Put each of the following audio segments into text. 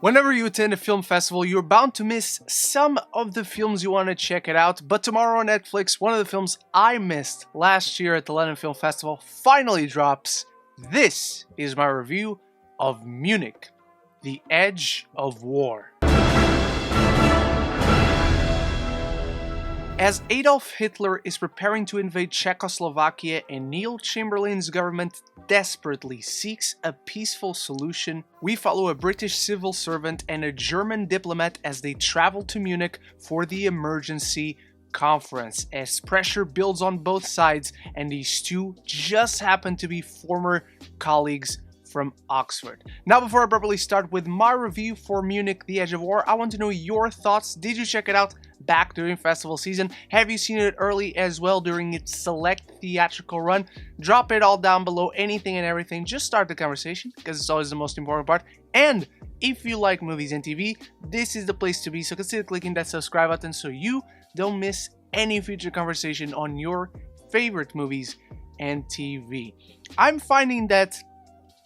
Whenever you attend a film festival, you're bound to miss some of the films you want to check it out, but tomorrow on Netflix, one of the films I missed last year at the London Film Festival finally drops. This is my review of Munich, The Edge of War. As Adolf Hitler is preparing to invade Czechoslovakia and Neil Chamberlain's government desperately seeks a peaceful solution, we follow a British civil servant and a German diplomat as they travel to Munich for the emergency conference, as pressure builds on both sides and these two just happen to be former colleagues from Oxford. Now, before I properly start with my review for Munich, The Edge of War, I want to know your thoughts. Did you check it out back during festival season? Have you seen it early as well during its select theatrical run? Drop it all down below, anything and everything. Just start the conversation, because it's always the most important part. And if you like movies and TV, this is the place to be, so consider clicking that subscribe button so you don't miss any future conversation on your favorite movies and TV. I'm finding that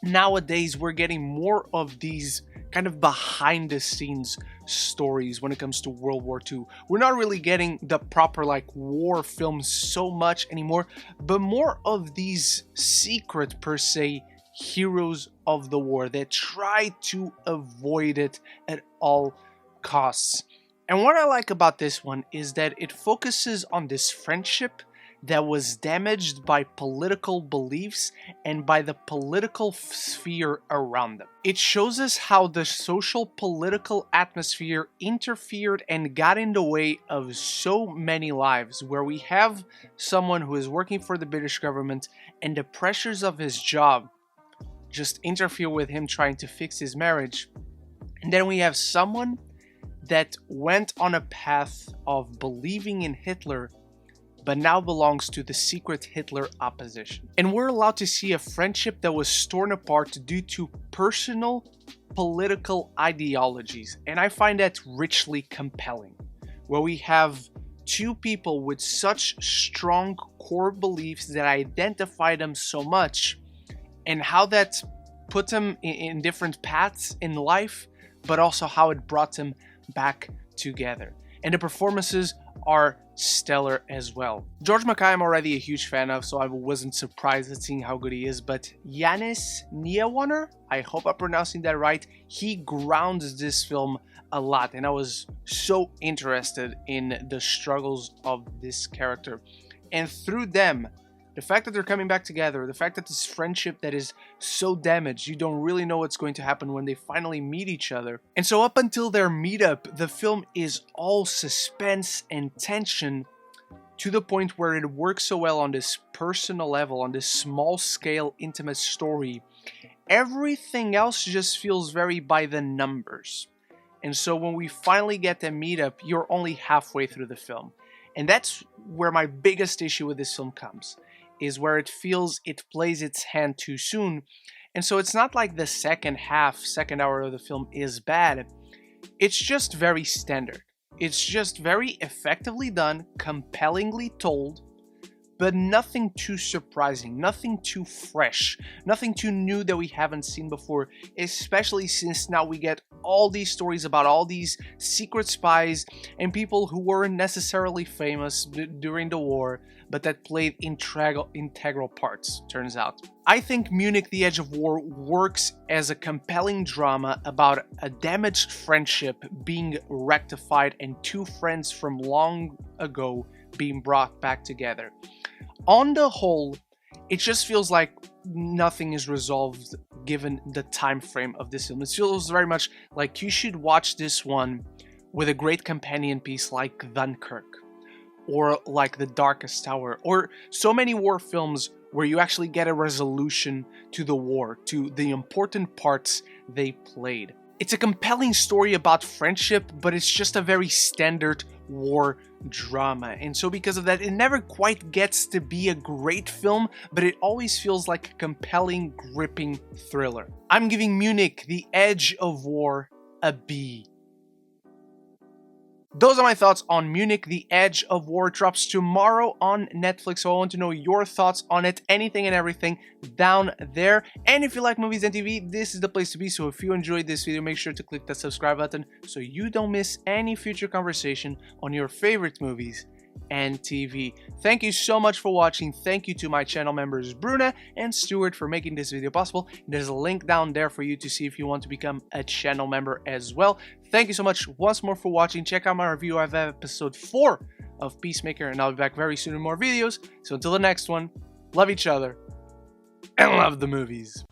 nowadays we're getting more of these kind of behind the scenes stories when it comes to World War II. We're not really getting the proper war films so much anymore, but more of these secret per se heroes of the war that try to avoid it at all costs. And what I like about this one is that it focuses on this friendship that was damaged by political beliefs and by the political sphere around them. It shows us how the social political atmosphere interfered and got in the way of so many lives, where we have someone who is working for the British government and the pressures of his job just interfere with him trying to fix his marriage. And then we have someone that went on a path of believing in Hitler but now belongs to the secret Hitler opposition. And we're allowed to see a friendship that was torn apart due to personal political ideologies. And I find that richly compelling, where we have two people with such strong core beliefs that identify them so much, and how that put them in different paths in life, but also how it brought them back together. And the performances are stellar as well. George MacKay I'm already a huge fan of, so I wasn't surprised at seeing how good he is, but Jannis Niewöhner, I hope I'm pronouncing that right, he grounds this film a lot, and I was so interested in the struggles of this character. And through them, the fact that they're coming back together, the fact that this friendship that is so damaged, you don't really know what's going to happen when they finally meet each other. And so up until their meetup, the film is all suspense and tension, to the point where it works so well on this personal level, on this small scale intimate story. Everything else just feels very by the numbers. And so when we finally get them meet up, you're only halfway through the film. And that's where my biggest issue with this film comes, is where it feels it plays its hand too soon. And so it's not like the second hour of the film is bad. It's just very standard. It's just very effectively done, compellingly told, but nothing too surprising, nothing too fresh, nothing too new that we haven't seen before, especially since now we get all these stories about all these secret spies and people who weren't necessarily famous during the war, but that played integral parts, turns out. I think Munich, The Edge of War works as a compelling drama about a damaged friendship being rectified and two friends from long ago being brought back together. On the whole, it just feels like nothing is resolved given the time frame of this film. It feels very much like you should watch this one with a great companion piece like Dunkirk, or like The Darkest Tower, or so many war films where you actually get a resolution to the war, to the important parts they played. It's a compelling story about friendship, but it's just a very standard war drama. And so because of that, it never quite gets to be a great film, but it always feels like a compelling, gripping thriller. I'm giving Munich, The Edge of War, a B. Those are my thoughts on Munich. The Edge of War drops tomorrow on Netflix, so I want to know your thoughts on it, anything and everything down there. And if you like movies and TV, this is the place to be. So if you enjoyed this video, make sure to click the subscribe button so you don't miss any future conversation on your favorite movies and TV. Thank you so much for watching. Thank you to my channel members Bruna and Stuart for making this video possible. There's a link down there for you to see if you want to become a channel member as well. Thank you so much once more for watching. Check out my review of episode 4 of Peacemaker, and I'll be back very soon with more videos. So until the next one, love each other and love the movies.